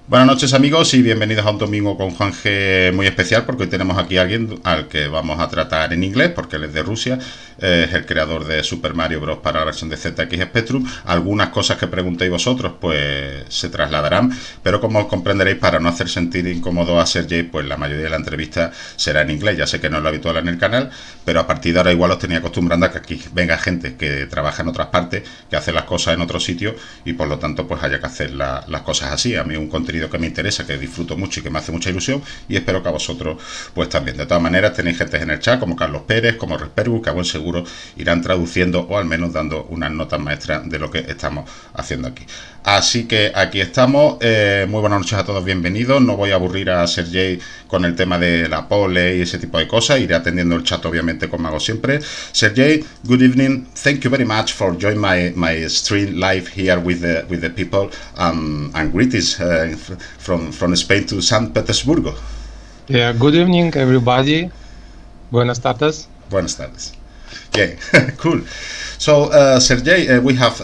Buenas noches amigos y bienvenidos a un domingo con Juan G muy especial porque hoy tenemos aquí a alguien al que vamos a tratar en inglés porque él es de Rusia, es el creador de Super Mario Bros. Para la versión de ZX Spectrum. Algunas cosas que preguntéis vosotros pues se trasladarán, pero como comprenderéis, para no hacer sentir incómodo a Sergey, pues la mayoría de la entrevista será en inglés. Ya sé que no es lo habitual en el canal, pero a partir de ahora igual os tenía acostumbrando a que aquí venga gente que trabaja en otras partes, que hace las cosas en otros sitios y por lo tanto pues haya que hacer las cosas así. A mí un contenido que me interesa, que disfruto mucho y que me hace mucha ilusión, y espero que a vosotros pues también. De todas maneras tenéis gente en el chat como Carlos Pérez, como Respergu, que a buen seguro irán traduciendo o al menos dando unas notas maestras de lo que estamos haciendo aquí. Así que aquí estamos. Muy buenas noches a todos, bienvenidos. No voy a aburrir a Sergey con el tema de la pole y ese tipo de cosas. Iré atendiendo el chat obviamente como hago siempre. Sergey, good evening. Thank you very much for joining my stream live here with the people, and greetings from Spain to San Petersburgo. Yeah, good evening, everybody. Buenas tardes. Buenas tardes. Yeah, cool. So, Sergey, we have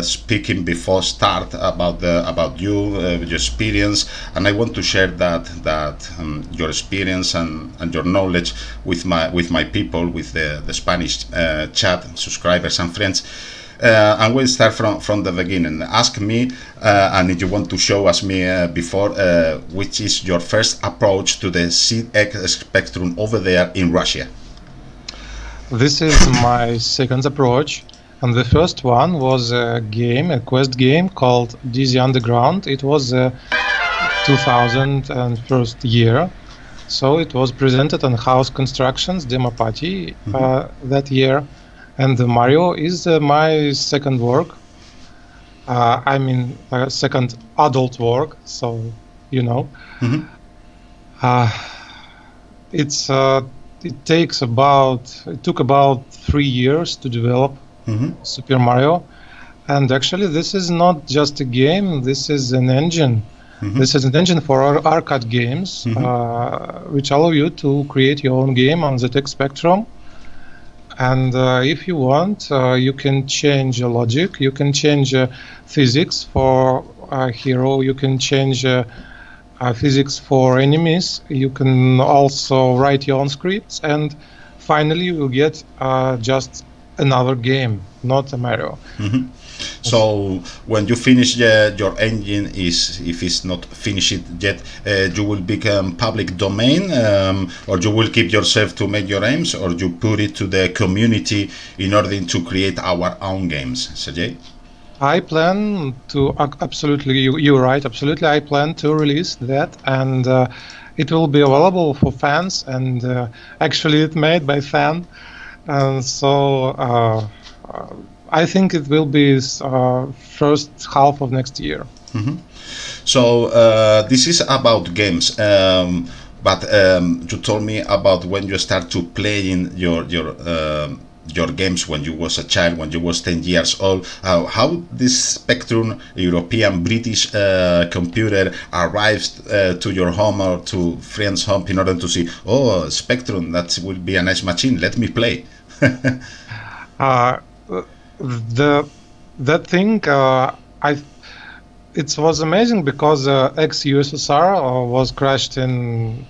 speaking before start about you, your experience, and I want to share that your experience and your knowledge with my people, with the Spanish chat subscribers and friends. And we'll start from the beginning. Ask me, and if you want to show us me before, which is your first approach to the ZX Spectrum over there in Russia? This is my second approach, and the first one was a quest game called Dizzy Underground. It was 2001 year, so it was presented on House Constructions demo party that year. And the Mario is my second work. Second adult work. So, you know, it took about 3 years to develop Super Mario, and actually this is not just a game. This is an engine. This is an engine for arcade games, which allow you to create your own game on the ZX Spectrum. And if you want, you can change logic, you can change physics for a hero, you can change physics for enemies, you can also write your own scripts, and finally you will get just another game, not a Mario. So when you finish your engine, if it's not finished yet, you will become public domain, or you will keep yourself to make your aims, or you put it to the community in order to create our own games, Sergey? I plan to, absolutely, you're right, absolutely, I plan to release that, and it will be available for fans, and actually it's made by fan, and so I think it will be first half of next year. So this is about games, but you told me about when you start to playing your games when you was a child, when you was 10 years old. How this Spectrum European British computer arrived to your home or to friends' home in order to see, oh, Spectrum, that will be a nice machine, let me play. That thing, it was amazing because ex-USSR was crashed in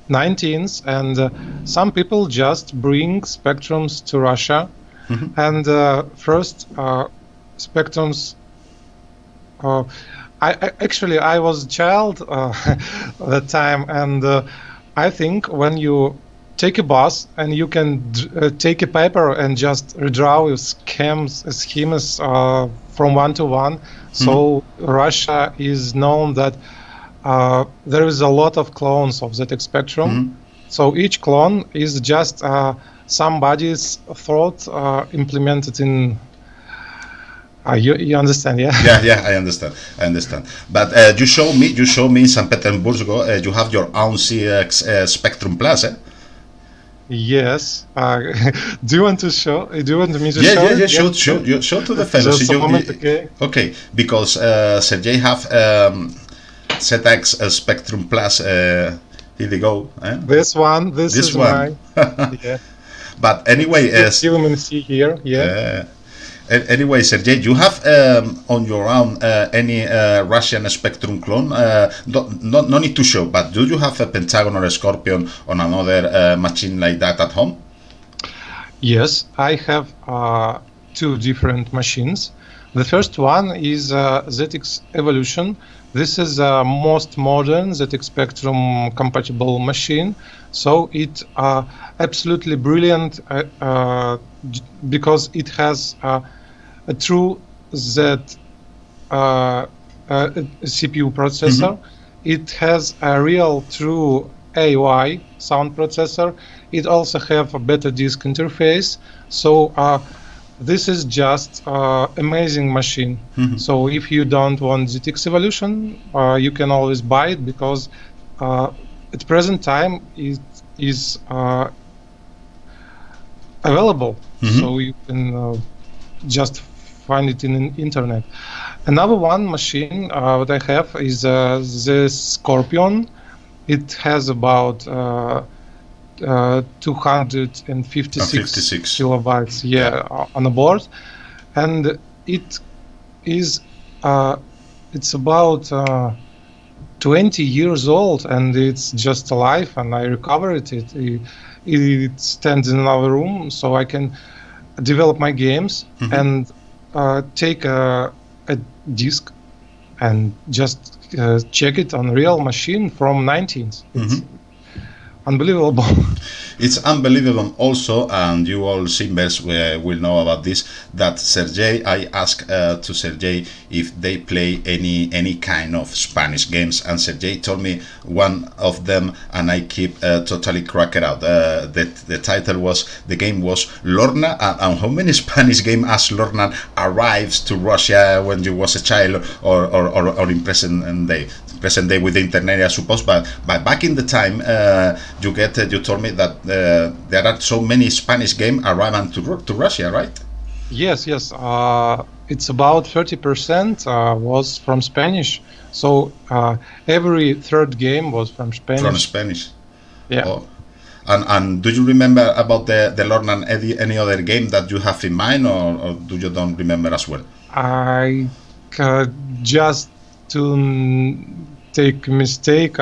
19th, and some people just bring Spectrums to Russia, and first Spectrums. I was a child at that time, and I think when you take a bus and you can take a paper and just redraw your schemas from one to one. So Russia is known that there is a lot of clones of ZX Spectrum. So each clone is just somebody's thought implemented in. You understand, yeah? Yeah, I understand. But you show me in St. Petersburg. You have your own ZX Spectrum Plus, eh? Yes. Do you want me to show? Yeah. Show to the fellows. Just a moment, okay. Okay, because Sergey have ZX Spectrum Plus. Here we go. Eh? This one. This is one. mine. Yeah. But anyway, you can see here. Yeah. Anyway, Sergey, you have on your own any Russian Spectrum clone? No need to show, but do you have a Pentagon or a Scorpion on another machine like that at home? Yes, I have two different machines. The first one is ZX Evolution. This is the most modern ZX Spectrum compatible machine. So it's absolutely brilliant because it has a true Z CPU processor. It has a real true AI sound processor. It also have a better disk interface. So this is just amazing machine. So if you don't want ZX Evolution, you can always buy it because at present time it is available. So you can just find it in the internet. Another one machine that I have is the Scorpion. It has about 256 kilobytes on the board, and it is it's about 20 years old, and it's just alive, and I recovered it. It stands in another room, so I can develop my games and take a disc and just check it on real machine from 19th. It's unbelievable. It's unbelievable also, and you all Simbers will know about this, that Sergey, I asked to Sergey if they play any kind of Spanish games, and Sergey told me one of them, and I keep totally cracked out. The title was, the game was Lorna, and how many Spanish games as Lorna arrives to Russia when you was a child or in present day with the internet, I suppose, but back in the time, you told me that there are so many Spanish games arriving to Russia, right? Yes. It's about 30% was from Spanish. So every third game was from Spanish. From Spanish. Yeah. Oh. And do you remember about the Lorna any other game that you have in mind, or do you don't remember as well? I just to take mistake.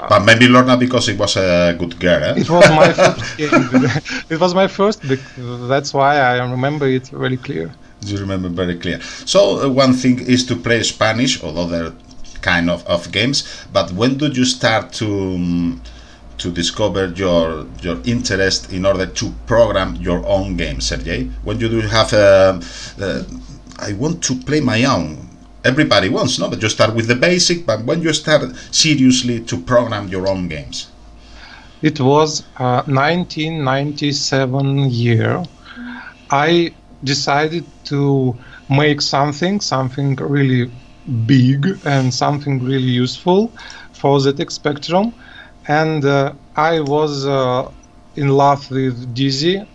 But maybe Lorna because it was a good girl. Eh? It was my first game. It was my first. That's why I remember it very clear. You remember very clear. So one thing is to play Spanish or other kind of games. But when did you start to discover your interest in order to program your own games, Sergey? When you do have I want to play my own. Everybody wants, no? But you start with the basic, but when you start seriously to program your own games? It was 1997 year. I decided to make something really big and something really useful for ZX Spectrum. And I was in love with Dizzy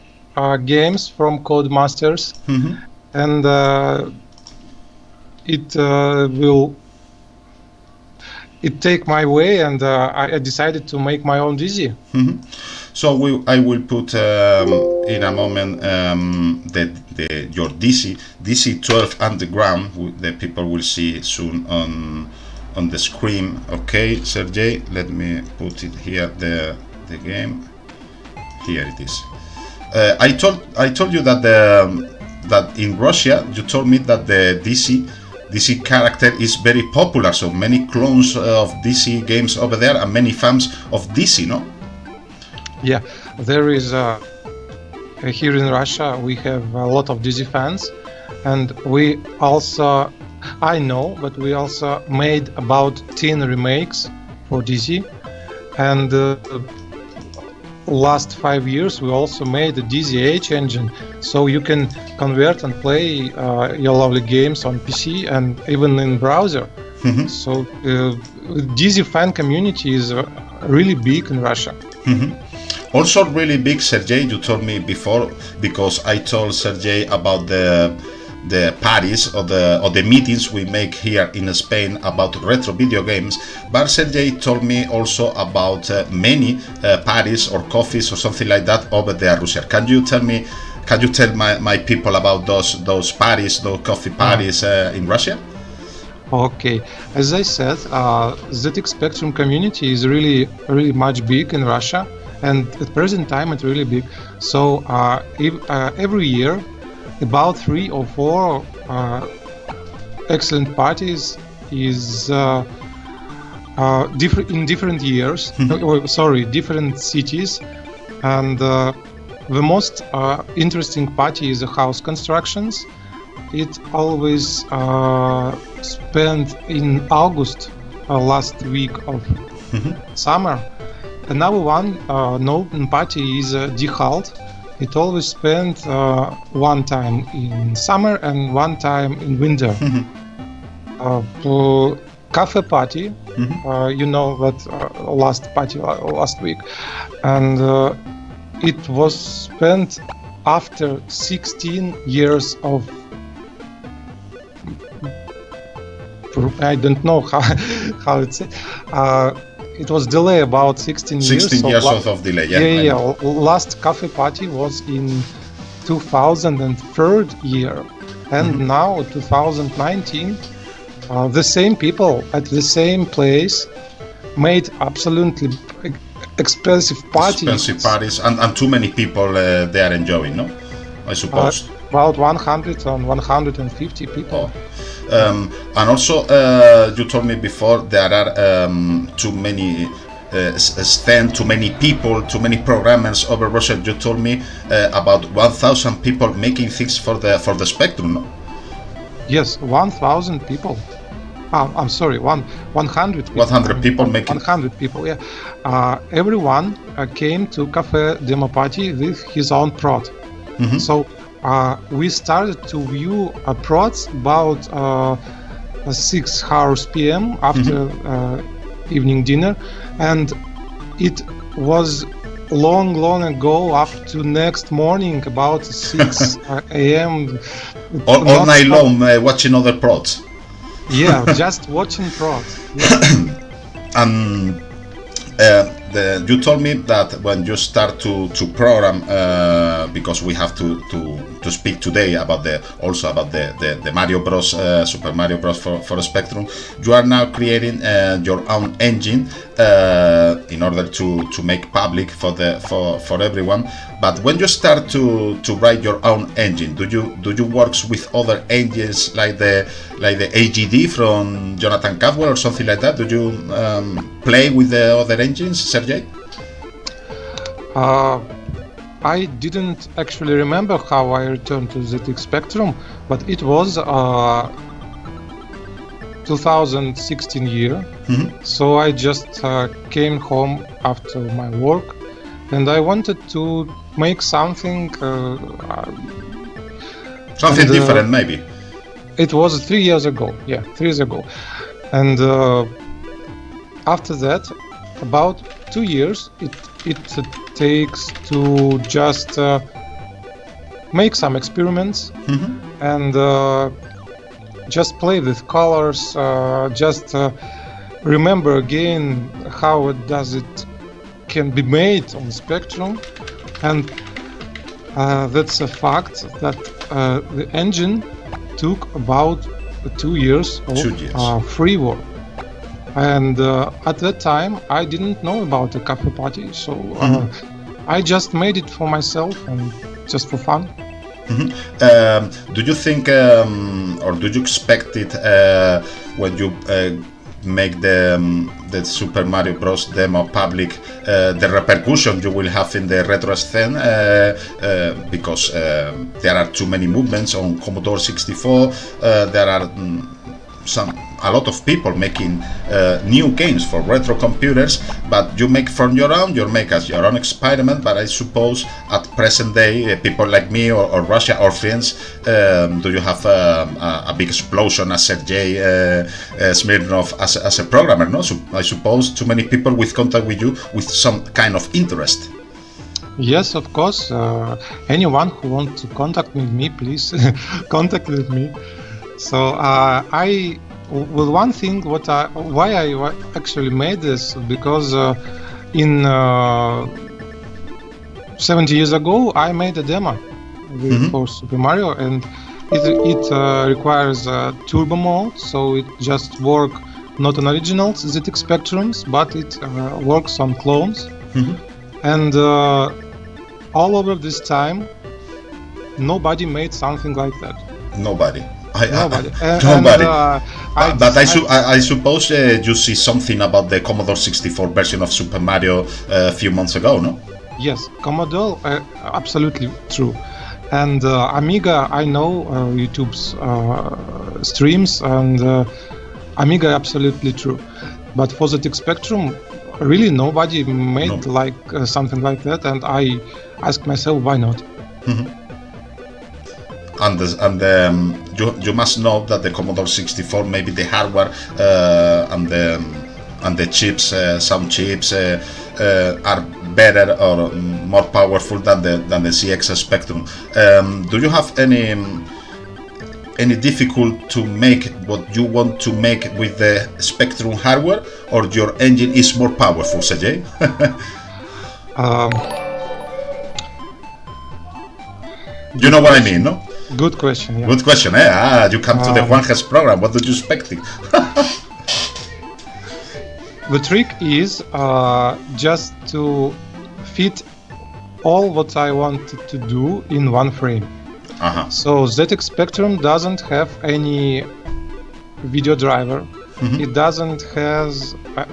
games from Codemasters. And it take my way, and I decided to make my own Dizzy. So I will put in a moment your Dizzy 12 Underground. The people will see soon on the screen. Okay, Sergey, let me put it here. The game. Here it is. I told you that that in Russia, you told me that the DC character is very popular, so many clones of DC games over there and many fans of DC, no? Yeah, there is here in Russia we have a lot of DC fans, and we also, I know, but we also made about 10 remakes for DC, and last 5 years we also made the DZH engine, so you can convert and play your lovely games on PC and even in browser. So DZ fan community is really big in Russia. Also really big, Sergey, you told me before, because I told Sergey about the parties or the meetings we make here in Spain about retro video games, but Sergey told me also about many parties or coffees or something like that over there, Russia. Can you tell me can you tell my people about those parties, those coffee parties in Russia? Okay, as I said, ZX Spectrum community is really much big in Russia, and at present time it's really big. So every year, about 3 or 4 excellent parties is different years. Different cities, and the most interesting party is the house constructions. It always spent in August, last week of summer. Another one, open party is Dihalt. It always spent one time in summer and one time in winter. Cafe party, you know that last week, and it was spent after 16 years of, I don't know how it's it was delay about 16 years. 16 years of delay, yeah. Last cafe party was in 2003 year, and now 2019. The same people at the same place made absolutely expensive parties. And too many people they are enjoying, no? I suppose. About 100 and 150 people. And also, you told me before there are too many too many people, too many programmers over Russia. You told me about 1,000 people making things for the Spectrum, no? Yes, 1,000 people. I'm sorry, 100 people. 100 people making. 100 people, yeah. Everyone came to cafe demo party with his own prod. So we started to view prods about 6 hours p.m. after evening dinner, and it was long ago up to next morning about 6 a.m. all night long watching other prods. Yeah, just watching prods. Yeah. And you told me that when you start to program, because we have to speak today about the Mario Bros, Super Mario Bros for Spectrum, you are now creating your own engine in order to make public for everyone. But when you start to write your own engine, do you work with other engines like the AGD from Jonathan Cadwell or something like that? Do you play with the other engines, Sergey? I didn't actually remember how I returned to ZX Spectrum, but it was 2016 year. So I just came home after my work, and I wanted to make something different, maybe. It was 3 years ago. Yeah, 3 years ago, and after that, about 2 years, it takes to just make some experiments and just play with colors, just remember again how it can be made on Spectrum, and that's a fact that the engine took about 2 years of free work. And at that time, I didn't know about the cafe party, so I just made it for myself and just for fun. Do you think, or do you expect it when you make the Super Mario Bros. Demo public, the repercussion you will have in the retro scene, because there are too many movements on Commodore 64, there are a lot of people making new games for retro computers, but you make from your own, you make as your own experiment. But I suppose at present day, people like me or Russia or friends, do you have a big explosion as Sergey Smirnov as a programmer? No, so I suppose too many people with contact with you with some kind of interest. Yes, of course. Anyone who wants to contact with me, please contact with me. So one thing why I actually made this, because in 70 years ago I made a demo for Super Mario, and it requires turbo mode, so it just works not on original ZX Spectrums, but it works on clones. And all over this time, nobody made something like that. Nobody. Nobody. Nobody. But I suppose you see something about the Commodore 64 version of Super Mario a few months ago, no? Yes, Commodore, absolutely true. And Amiga, I know YouTube's streams, and Amiga, absolutely true. But for ZX Spectrum, really nobody made something like that, and I asked myself, why not? And you must know that the Commodore 64, maybe the hardware and the chips, some chips are better or more powerful than the CX Spectrum. Do you have any difficult to make what you want to make with the Spectrum hardware, or your engine is more powerful, Sergey? You know what I mean, no? Good question. Yeah. Good question. You come to the Juanjes program. What did you expect? The trick is just to fit all what I wanted to do in one frame. So ZX Spectrum doesn't have any video driver. It doesn't have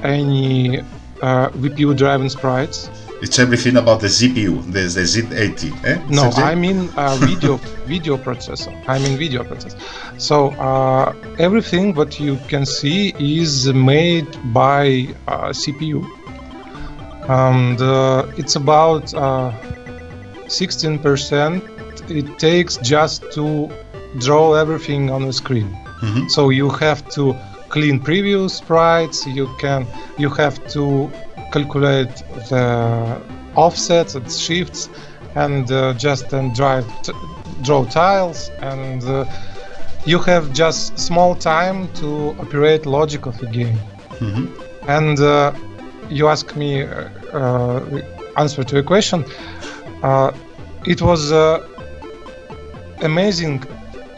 any VPU driven sprites. It's everything about the CPU, the Z80. No, Sergey? I mean video processor. So everything what you can see is made by CPU, and it's about 16%. It takes just to draw everything on the screen. So you have to clean previous sprites. You have to calculate the offsets and shifts, and just then draw tiles, and you have just small time to operate logic of the game. And you ask me answer to a question. It was amazing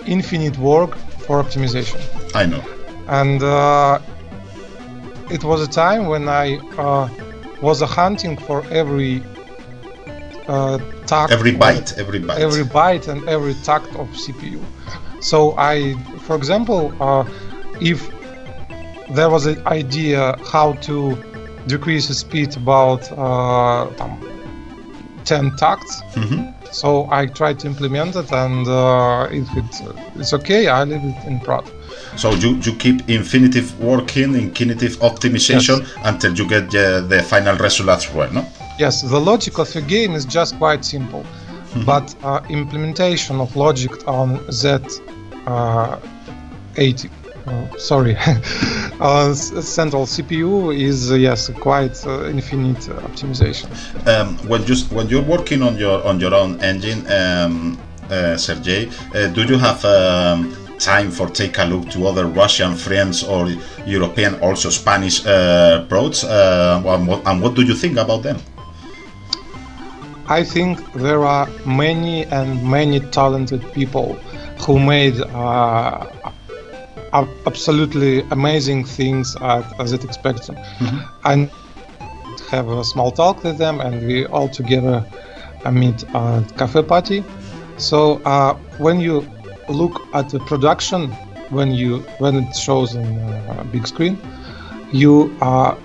infinite work for optimization. I know. And it was a time when I was hunting for every tact, every byte and every tact of CPU. So for example, if there was an idea how to decrease the speed about 10 tacts, so I tried to implement it, and if it's okay, I leave it in prod. So you keep infinitive working, infinitive optimization, until you get the final result as well, no? Yes, the logic of the game is just quite simple, but implementation of logic on Z80, central CPU is quite infinite optimization. When you're working on your own engine, Sergey, do you have time for take a look to other Russian friends or European, also Spanish pros, and what do you think about them? I think there are many talented people who made absolutely amazing things at ZX Spectrum. I have a small talk with them, and we all together meet at cafe party. So when you look at the production, when it shows on a big screen, you are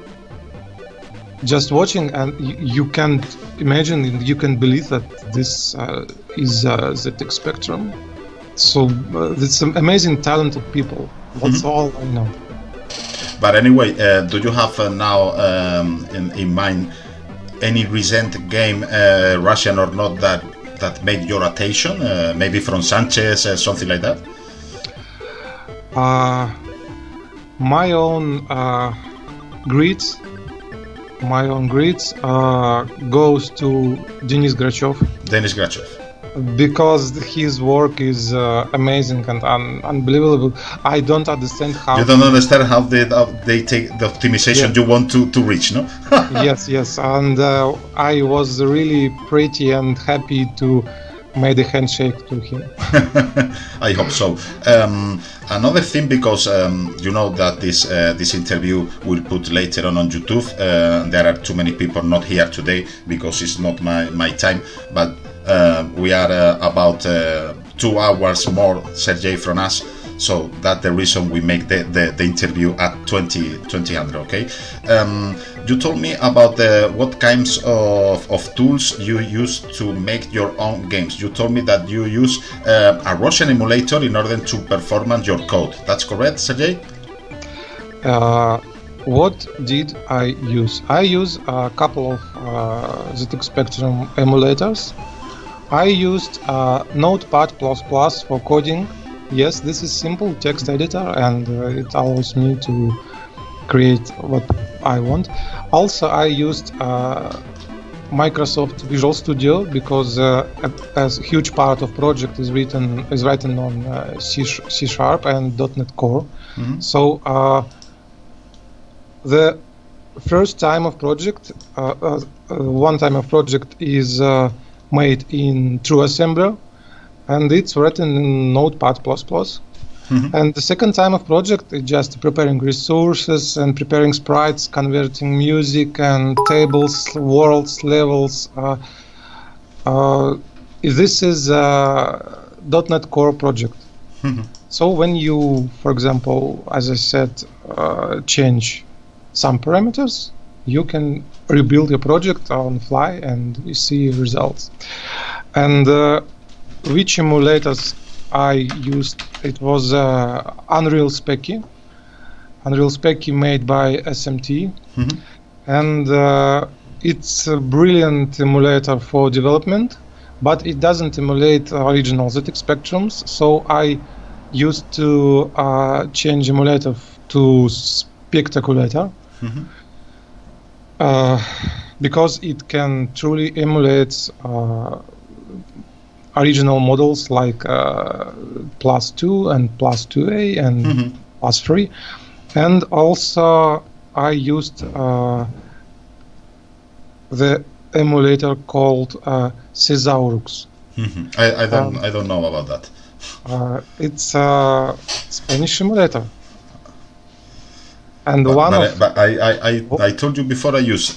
just watching, and you can't imagine, you can believe that this is ZX Spectrum. So it's amazing talented people. That's all I know. But anyway, do you have now in mind any recent game, Russian or not, that made your attention? Maybe from Sanchez, something like that? My own grids goes to Denis Grachev. Because his work is amazing and unbelievable. I don't understand how. You don't understand how they take the optimization you want to reach, no? Yes, and I was really pretty and happy to made a handshake to him. I hope so. Another thing, because you know that this interview will put later on YouTube. There are too many people not here today because it's not my time, but we are about 2 hours more, Sergey, from us. So that's the reason we make the interview at 2000, okay? You told me about what kinds of tools you use to make your own games. You told me that you use a Russian emulator in order to perform your code. That's correct, Sergey? What did I use? I use a couple of ZX Spectrum emulators. I used Notepad++ for coding. Yes, this is simple text editor, and it allows me to create what I want. Also, I used Microsoft Visual Studio because a huge part of project is written on C# and .NET Core. Mm-hmm. So the first time of project, one time of project is made in TrueAssembler, and it's written in Notepad++. Mm-hmm. And the second time of project is just preparing resources and preparing sprites, converting music and tables, worlds, levels. This is a .NET Core project. Mm-hmm. So when you, for example, as I said, change some parameters, you can rebuild your project on fly and you see results. And which emulators I used? It was Unreal Speccy made by SMT. Mm-hmm. And it's a brilliant emulator for development, but it doesn't emulate original ZX Spectrums, so I used to change emulator to Spectaculator. Mm-hmm. Because it can truly emulate original models like +2 and +2A and mm-hmm. +3, and also I used the emulator called Thesaurus. Mm-hmm. I don't know about that. It's a Spanish emulator. And but I told you before I use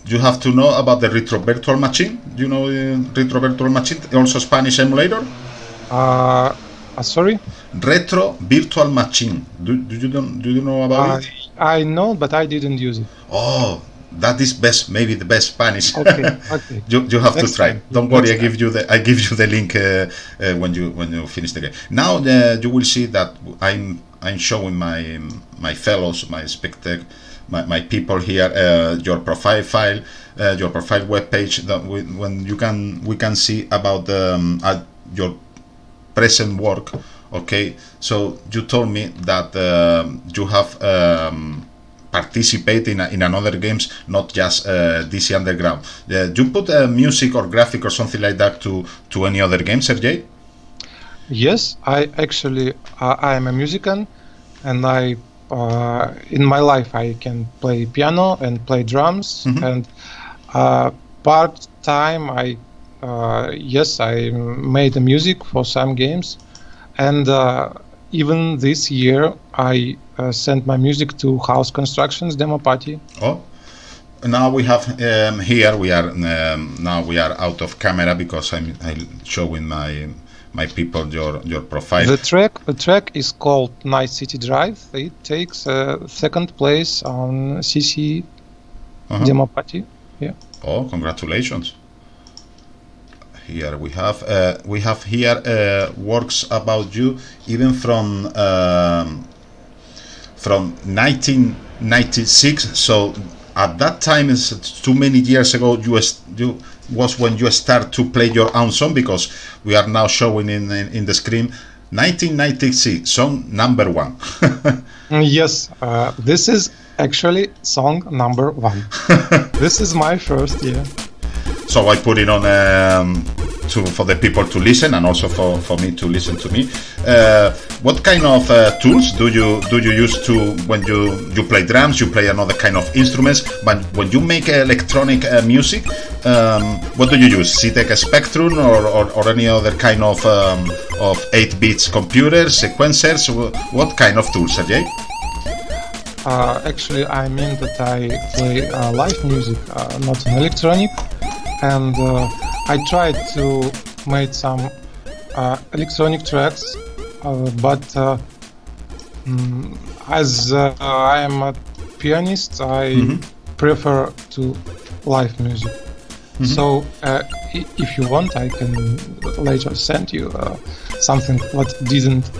you have to know about the Retro Virtual Machine. Do you know Retro Virtual Machine? Also Spanish emulator? Sorry? Retro Virtual Machine. Do you know about it? I know, but I didn't use it. Oh, that is maybe the best Spanish. Okay. You have Next to try. time. Don't worry, I give you the link when you finish the game. Now you will see that I'm showing my fellows, my people here, your profile file, your profile web page. That we can see about your present work. Okay, so you told me that you have participated in another games, not just DC Underground. You put music or graphic or something like that to any other game, Sergey? Yes, I am a musician, and in my life I can play piano and play drums. Mm-hmm. And part time I made the music for some games, and even this year I sent my music to House Constructions demo party. Oh, now we have here we are now we are out of camera because I'm showing my people your profile. The track is called Night City Drive. It takes second place on CC demo party. Yeah. Oh, congratulations! Here we have here works about you even from 1996. So at that time, is too many years ago, you was when you start to play your own song, because we are now showing in the screen 1996 song number 1. Yes, this is actually song number 1. This is my first year. So I put it on for the people to listen, and also for me to listen to me. What kind of tools do you use to when you play drums? You play another kind of instruments, but when you make electronic music, what do you use? CTEC Spectrum or any other kind of 8-bit computers, sequencers? What kind of tools, Sergey? Actually, I mean that I play live music, not in electronic, and I tried to make some electronic tracks, but as I am a pianist, I prefer to live music. So if you want, I can later send you something that didn't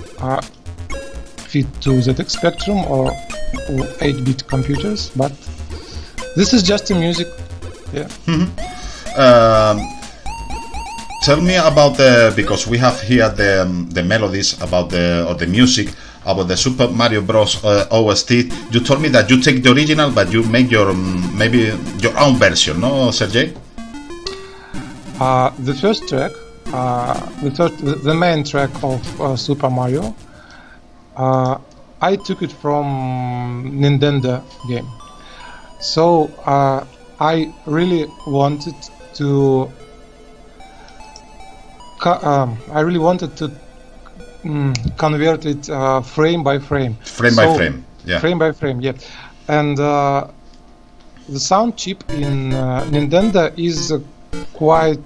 fit to ZX Spectrum or 8-bit computers, but this is just a music. Yeah. Tell me about because we have here the melodies about the music about the Super Mario Bros. OST. You told me that you take the original, but you make your maybe your own version, no, Sergey? The first track, the main track of Super Mario, I took it from Nintendo game. So I really wanted to convert it frame by frame. Frame by frame, yeah. Frame by frame, yeah. And the sound chip in Nintendo is quite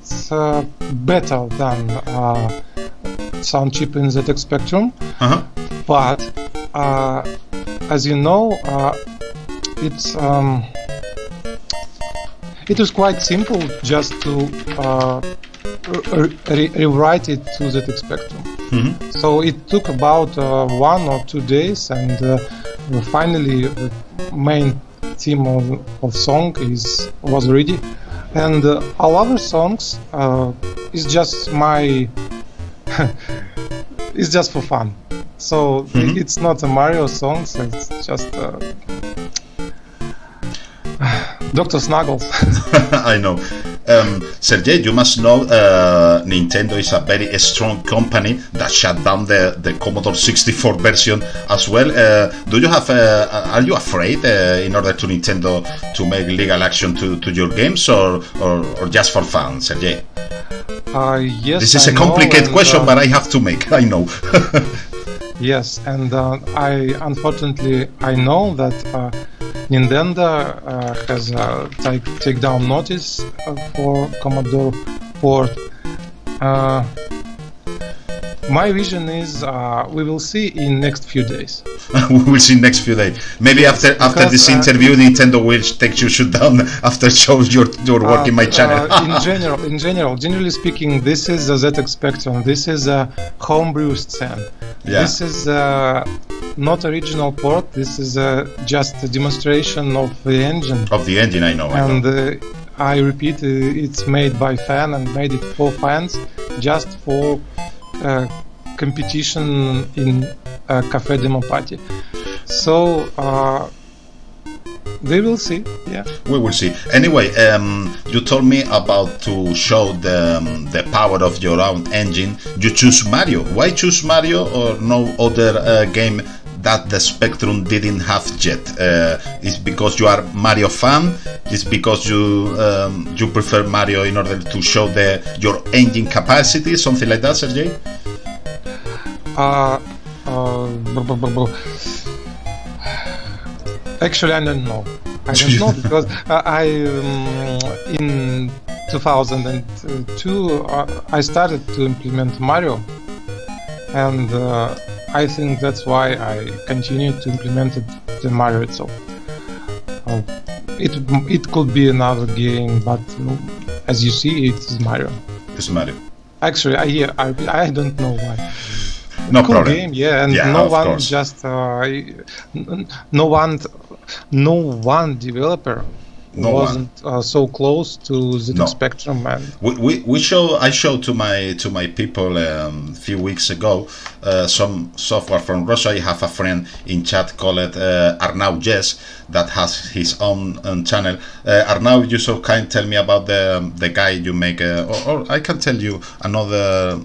better than sound chip in ZX Spectrum. But as you know, it was quite simple just to rewrite it to ZX Spectrum. So it took about 1 or 2 days, and finally the main theme of song was ready. And all other songs is just my it's just for fun. So it's not a Mario song, so it's just Dr. Snuggles. I know. Sergey, you must know Nintendo is a very strong company that shut down the Commodore 64 version as well. Do you have? Are you afraid in order to Nintendo to make legal action to your games, or just for fun, Sergey? Yes. This is a complicated question, but I have to make. I know. Yes, and unfortunately I know that Nintendo has a takedown notice for Commodore port. My vision is we will see in next few days. We will see next few days. Maybe after this interview, Nintendo will take you shut down after shows your work in my channel. Generally speaking, this is a ZX Spectrum. This is a homebrew scene. Yeah. This is not original port. This is just a demonstration of the engine. Of the engine, I know. And I repeat, it's made by fan and made it for fans, just for competition in a cafe demo party. So they will see. Yeah, we will see. Anyway, you told me about to show the power of your own engine. You choose Mario. Why choose Mario or no other game that the Spectrum didn't have yet? Is because you are Mario fan? Is because you prefer Mario in order to show your engine capacity, something like that, Sergey? Actually, I don't know. I don't know because in 2002 I started to implement Mario, and I think that's why I continued to implement the Mario itself. It could be another game, but as you see, it's Mario. It's Mario. Actually, I don't know why. No cool problem. Game, yeah, and yeah, no one course. just no one developer wasn't so close to ZX Spectrum. And I showed to my people a few weeks ago some software from Russia. I have a friend in chat called Arnaud Jess that has his own channel. Arnaud, you so kind tell me about the guy you make, or I can tell you another.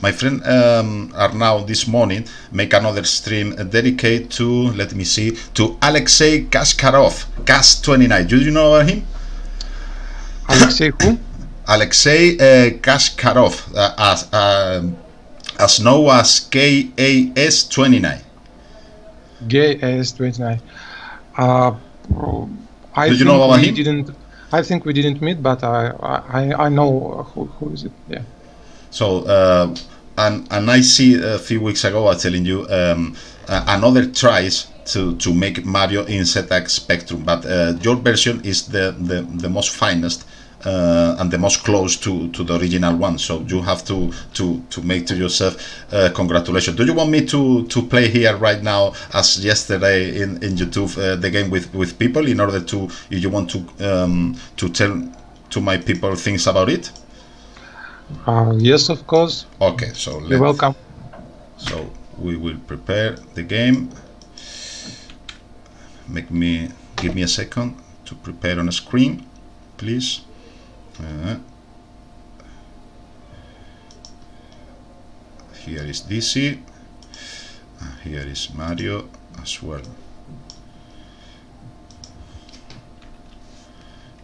My friend Arnaud this morning make another stream dedicated to, let me see, to Alexei Kaskarov, Gas29. Do you know about him? Alexei who? Alexei Kaskarov, as known as KAS29. KAS29. I think we didn't meet, but I know who is it. Yeah. So, and I see a few weeks ago, I was telling you, another tries to make Mario in ZX Spectrum, but your version is the most finest and the most close to the original one. So you have to make to yourself congratulations. Do you want me to play here right now, as yesterday in YouTube, the game with people, in order to, if you want to tell to my people things about it? Yes, of course. Okay, so you're welcome. So we will prepare the game. Give me a second to prepare on a screen, please. Here is DC. Here is Mario as well.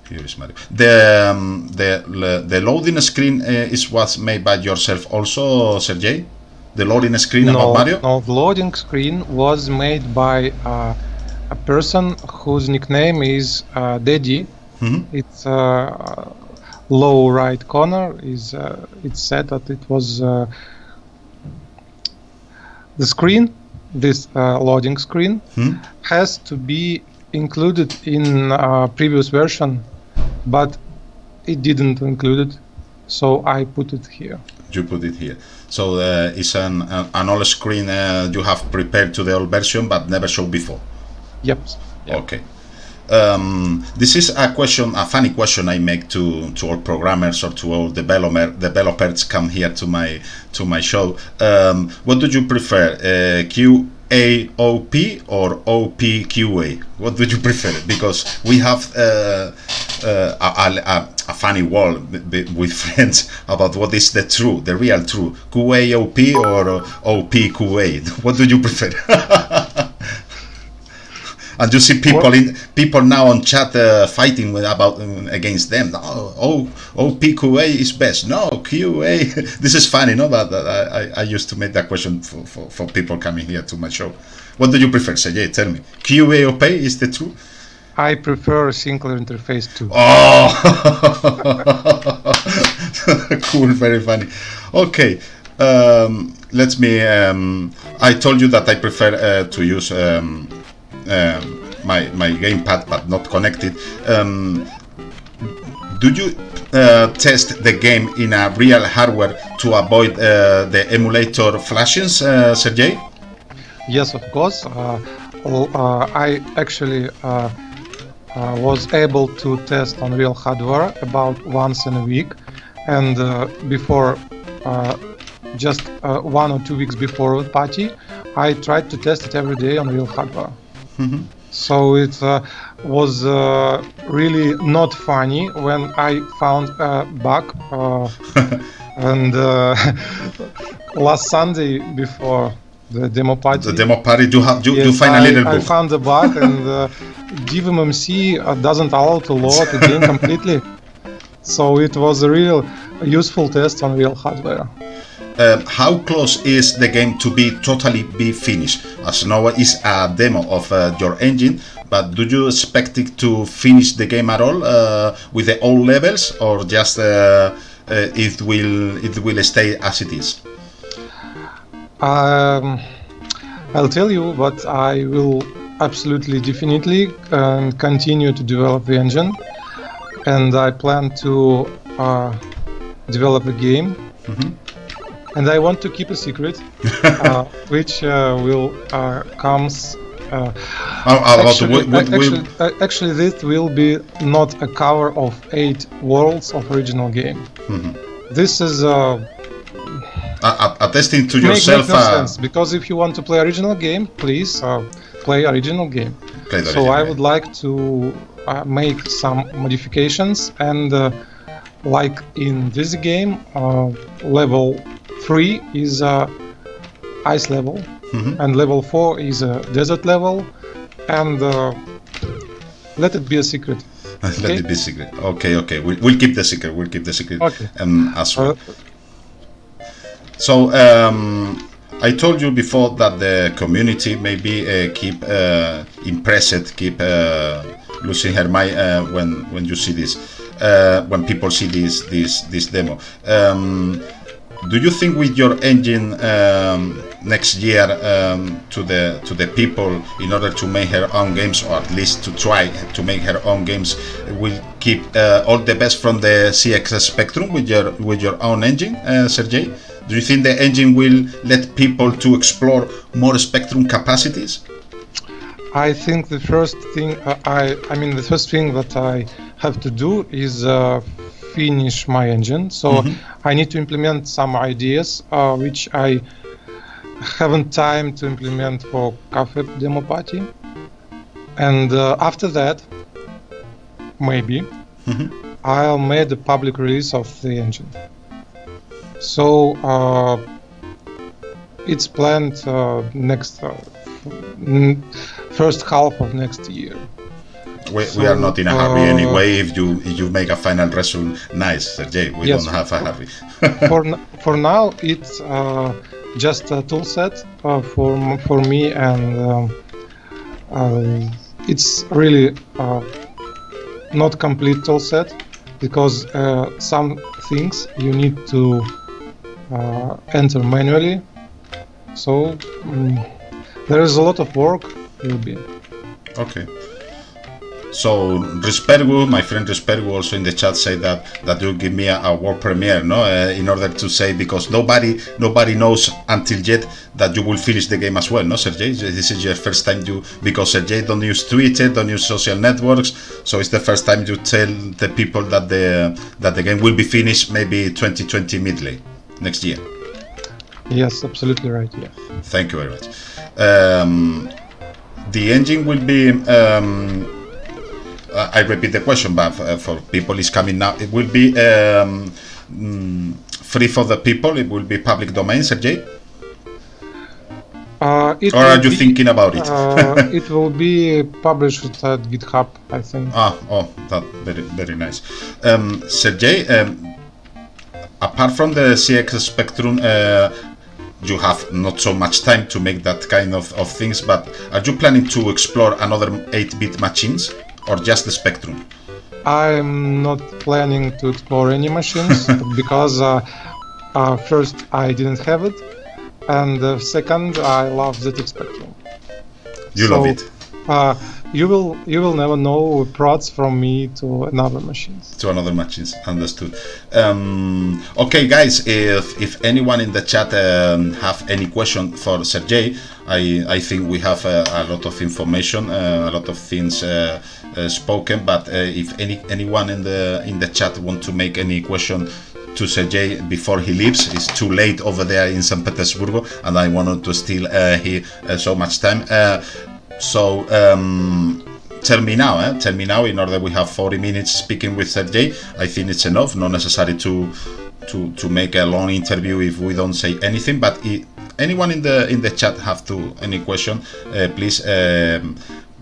Here is Mario. The loading screen is what's made by yourself also, Sergey? The loading screen about Mario? No, the loading screen was made by a person whose nickname is Daddy. Mm-hmm. It's low right corner. It's said that it was the screen. This loading screen has to be included in previous version, but it didn't include it, so I put it here. You put it here. So it's an old screen you have prepared to the old version, but never showed before. Yep. Okay. This is a funny question I make to all programmers or to all developers come here to my show. What do you prefer, QAOP or OPQA? What do you prefer? Because we have a funny wall with friends about what is the real true, QAOP or OPQA. What do you prefer? And you see people now on chat fighting against them. PQA is best. No, QA. This is funny, no? But I used to make that question for people coming here to my show. What do you prefer, Sergey? Tell me. QA or P is the true? I prefer singular interface too. Oh, cool, very funny. Okay, let me. I told you that I prefer to use. My gamepad, but not connected. Do you test the game in a real hardware to avoid the emulator flashings, Sergey? Yes, of course. I actually was able to test on real hardware about once in a week, and before just 1 or 2 weeks before the party, I tried to test it every day on real hardware. Mm-hmm. So it was really not funny when I found a bug and last Sunday before the demo party. You find a little bug. I found a bug and DivMMC doesn't allow to load the game completely. So it was a real useful test on real hardware. How close is the game to be totally finished? As now is a demo of your engine, but do you expect it to finish the game at all with the old levels, or just it will stay as it is? I'll tell you, but I will absolutely definitely continue to develop the engine, and I plan to develop a game. Mm-hmm. And I want to keep a secret, which will comes Actually, this will be not a cover of 8 worlds of original game. This is attesting to yourself. Make no sense, because if you want to play original game, please play original game. So I would like to make some modifications, and like in this game, level 3 is ice level, and level 4 is a desert level, and let it be a secret. Let it be secret. Okay. We'll keep the secret. Okay. As well. So I told you before that the community maybe keep impressed, keep losing her mind when you see this, when people see this demo. Do you think with your engine next year to the people, in order to make her own games, or at least to try to make her own games, will keep all the best from the CX Spectrum with your own engine, Sergey? Do you think the engine will let people to explore more Spectrum capacities? I think the first thing the first thing that I have to do is finish my engine. So I need to implement some ideas which I haven't time to implement for Cafe demo party. And after that, maybe I'll make the public release of the engine. So it's planned next first half of next year. We are not in a hurry anyway. If you make a final result, nice, Sergey. We don't have a hurry. For now, it's just a tool set for me, and it's really not complete tool set, because some things you need to enter manually. So there is a lot of work. Will be okay. So Respergu, my friend Respergu, also in the chat say that you give me a world premiere, no? In order to say, because nobody knows until yet that you will finish the game as well, no, Sergey? This is your first time because Sergey don't use Twitter, don't use social networks, so it's the first time you tell the people that the game will be finished maybe 2020 midlay next year. Yes, absolutely right. Yeah. Thank you very much. The engine will be. I repeat the question, but for people is coming now. It will be free for the people. It will be public domain, Sergey. Or are you thinking about it? It will be published at GitHub, I think. That very nice. Sergey, apart from the CX Spectrum, you have not so much time to make that kind of things, but are you planning to explore another 8-bit machines, or just the Spectrum? I'm not planning to explore any machines because first I didn't have it, and second I love ZX Spectrum. You love it. You will never know prods from me to another machines. To another machines, understood. Okay, guys, if anyone in the chat have any question for Sergey, I think we have a lot of information, a lot of things spoken. But if anyone in the chat want to make any question to Sergey before he leaves, it's too late over there in St. Petersburg, and I wanted to steal so much time. So tell me now, in order we have 40 minutes speaking with Sergey. I think it's enough, not necessary to make a long interview if we don't say anything. But if anyone in the chat have any question, please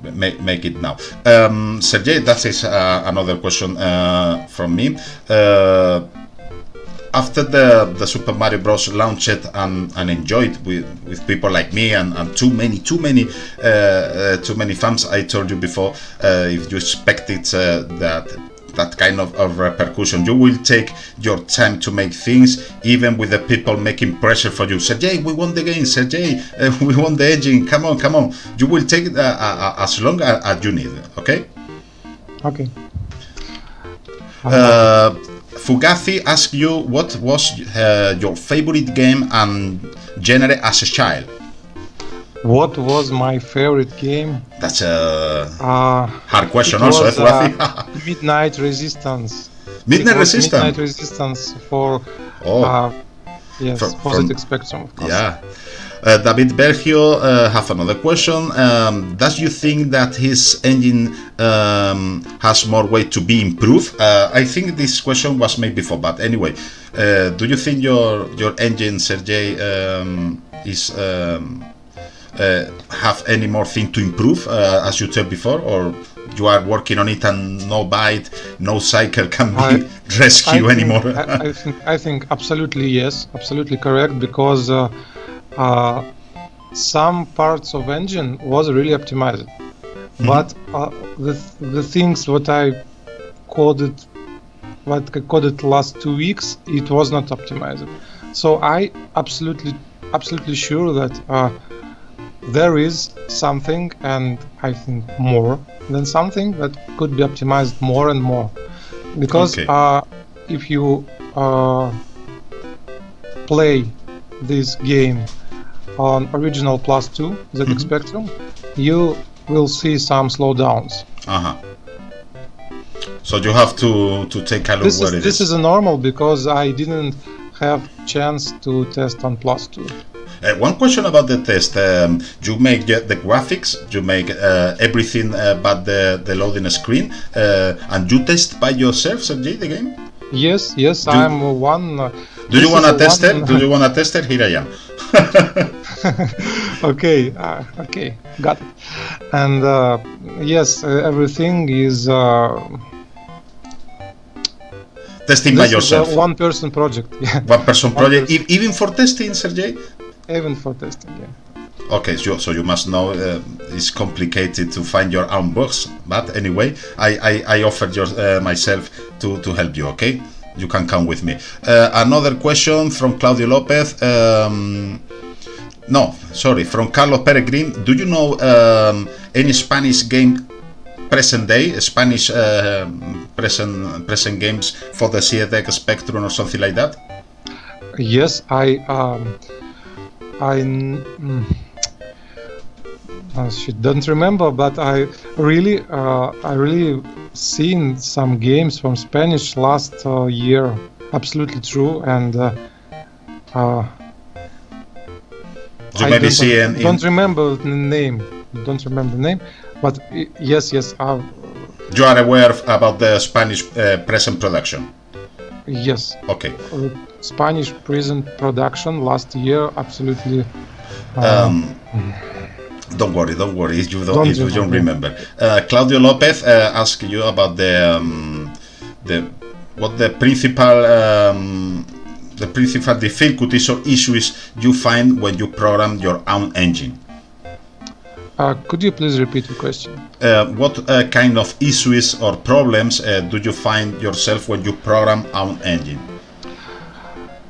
make it now. Sergey, that is another question from me. After the Super Mario Bros. Launched and enjoyed with people like me and too many fans, I told you before, if you expected that kind of repercussion, you will take your time to make things, even with the people making pressure for you. Sergey, we won the game. Sergey, we won the engine. Come on. You will take it as long as you need. Okay. Okay. Fugazi asked you what was your favorite game and genre as a child. What was my favorite game? That's a hard question also. Midnight Resistance. Midnight Resistance? Midnight Resistance for for the Spectrum, of course. Yeah. David Bergio have another question. Does you think that his engine has more way to be improved? I think this question was made before, but anyway, do you think your engine, Sergey, is have any more thing to improve, as you said before, or you are working on it and no byte, no cycle can be rescued anymore? I think absolutely yes, absolutely correct, because some parts of engine was really optimized, but the things what I coded last 2 weeks, it was not optimized. So I absolutely sure that there is something, and I think more than something, that could be optimized more and more, because if you play this game on original +2 ZX Spectrum, you will see some slowdowns. So you have to take a look where it is. This is normal, because I didn't have chance to test on +2. One question about the test. You make the graphics, you make everything but the loading screen, and you test by yourself, Sergey, the game? Yes, I'm one. Do you want to test it? Do you want to test it? Here I am. Okay, got it. And yes, everything is testing by yourself. Is a one-person project. Yeah. One-person project, even for testing, Sergey? Even for testing, yeah. Okay, so you must know it's complicated to find your own bugs, but anyway, I offered myself to help you. Okay, you can come with me. Another question from Claudio Lopez. From Carlos Peregrin. Do you know any Spanish game present day, Spanish present games for the ZX Spectrum or something like that? Yes, I don't remember, but I really seen some games from Spanish last year. Absolutely true, and I don't remember the name. But yes. You are aware about the Spanish present production? Yes. Okay. Spanish present production last year, absolutely. Don't worry. If you don't remember. Claudio Lopez asked you about the principal difficulties or issues you find when you program your own engine. Could you please repeat the question? What kind of issues or problems do you find yourself when you program own engine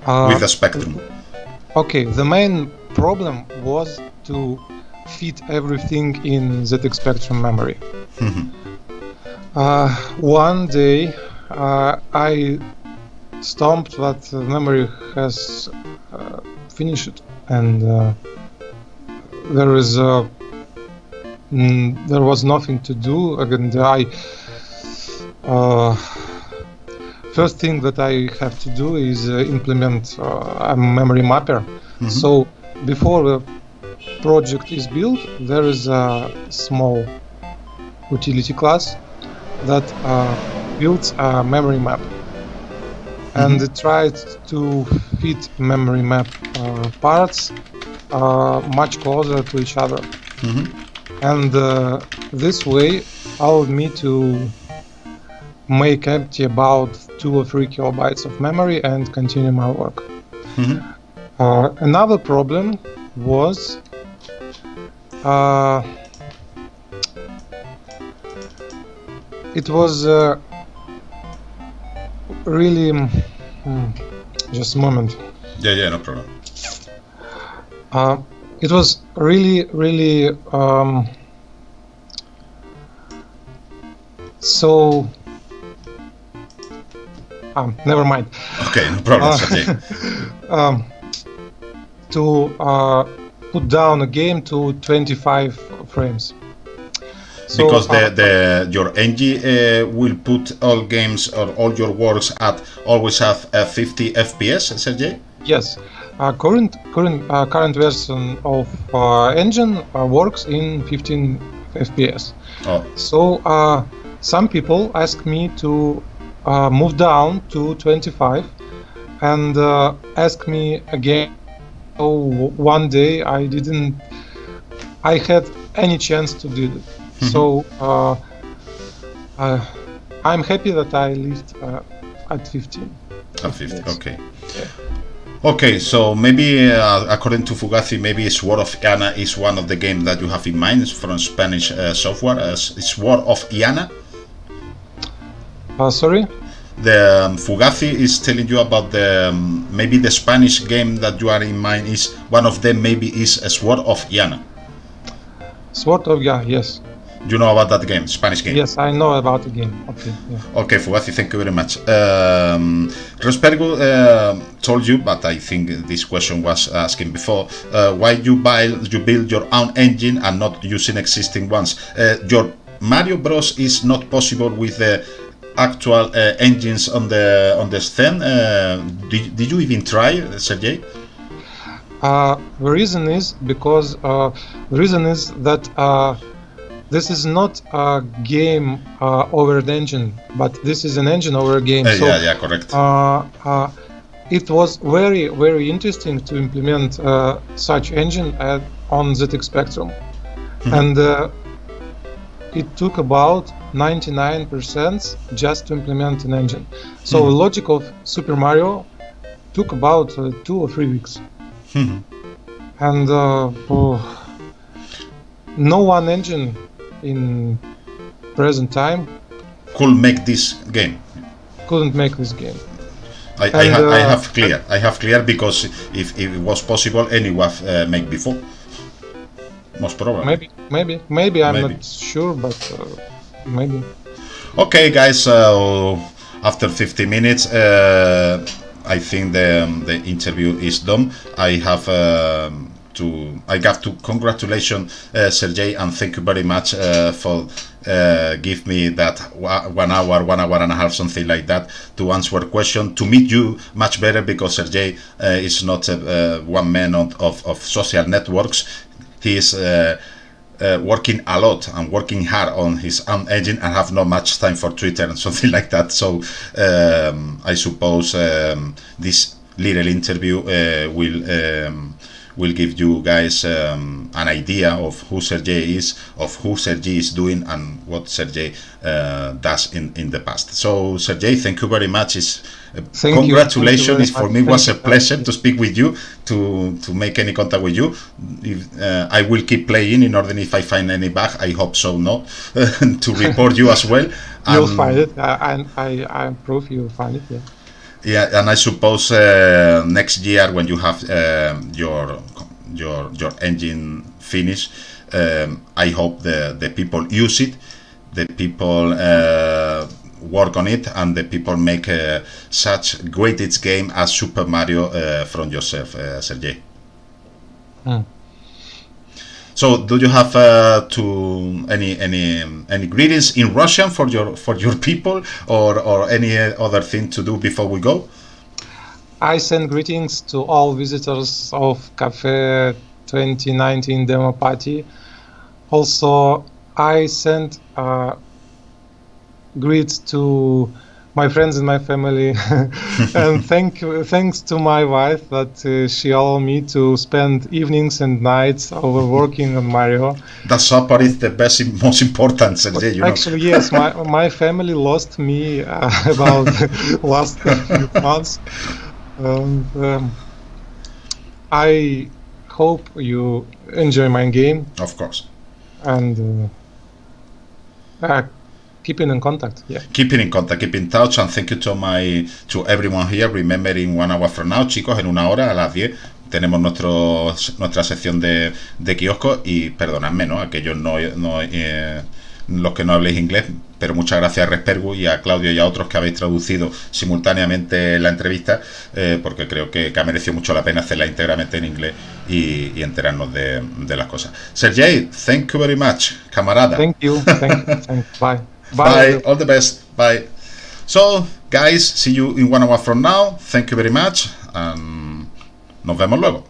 with the Spectrum? Okay, the main problem was to fit everything in ZX Spectrum memory. One day I stomped that the memory has finished, and there was nothing to do. Again, first thing that I have to do is implement a memory mapper. So before the project is built, there is a small utility class that builds a memory map, and it tries to fit memory map parts much closer to each other. And this way allowed me to make empty about 2 or 3 kilobytes of memory and continue my work. Another problem was it was really just a moment. Yeah, no problem. It was really so never mind. Okay, no problem. put down a game to 25 frames. So, because your engine will put all games or all your works at always have 50 FPS, Sergey? Yes, current version of engine works in 15 FPS. Oh. So some people ask me to move down to 25 and ask me again. So one day I had any chance to do it. So I'm happy that I lived at 15. At 15, okay. Yeah. Okay, so maybe according to Fugazi, maybe Sword of Iana is one of the games that you have in mind. It's from Spanish software. Sword of Iana? Sorry? The Fugazi is telling you about maybe the Spanish game that you are in mind is one of them. Maybe is a Sword of Iana. Sword of Iana, yes. You know about that game, Spanish game? Yes, I know about the game. Okay. Yeah. Okay, Fugazi, thank you very much. Rospergo told you, but I think this question was asking before, why you build your own engine and not using existing ones. Your Mario Bros is not possible with the actual engines on the stand. Did you even try, Sergey? The reason is because that this is not a game over an engine, but this is an engine over a game. So, yeah, correct. It was very, very interesting to implement such engine on ZX Spectrum, and it took about 99% just to implement an engine. So the logic of Super Mario took about 2 or 3 weeks, and no one engine in present time couldn't make this game. I have clear because if it was possible, anyone make before. Most probably. Maybe I'm not sure, but maybe. Okay, guys. After 50 minutes, I think the interview is done. I have to congratulations, Sergey, and thank you very much for give me that 1 hour and a half, something like that, to answer a question, to meet you much better, because Sergey is not one man of social networks. He is working a lot and working hard on his own engine and have not much time for Twitter and something like that. So I suppose this little interview will give you guys an idea of who Sergey is, of who Sergey is doing, and what Sergey does in the past. So Sergey, thank you very much. Congratulations. For me, it was a pleasure to speak with you, to make any contact with you. I will keep playing in order, if I find any bug, I hope so, no, to report you as well. You'll find it. I prove you'll find it. Yeah. Yeah, and I suppose next year, when you have your engine finished, I hope the people use it, the people work on it, and the people make such greatest game as Super Mario from yourself, Sergey. So, do you have any greetings in Russian for your people, or any other thing to do before we go? I send greetings to all visitors of Cafe 2019 Demo Party. Also, I send greets to my friends and my family, and thanks to my wife that she allowed me to spend evenings and nights over working on Mario. That support is the most important, Sergey. You Actually, yes, my family lost me about last few months. I hope you enjoy my game. Of course. And keeping in contact, yeah. Keeping in contact, keep in touch, and thank you to everyone here. Remember, in 1 hour from now, chicos, en 1 hora, a las 10, tenemos nuestra sección de kiosco. Y perdonadme, ¿no? Aquellos los que no habléis inglés, pero muchas gracias a Respergu y a Claudio y a otros que habéis traducido simultáneamente la entrevista, porque creo que ha merecido mucho la pena hacerla íntegramente en inglés y enterarnos de las cosas. Sergey, thank you very much, camarada. Thank you. Bye. Bye. All the best. Bye. So, guys, see you in 1 hour from now. Thank you very much. Nos vemos luego.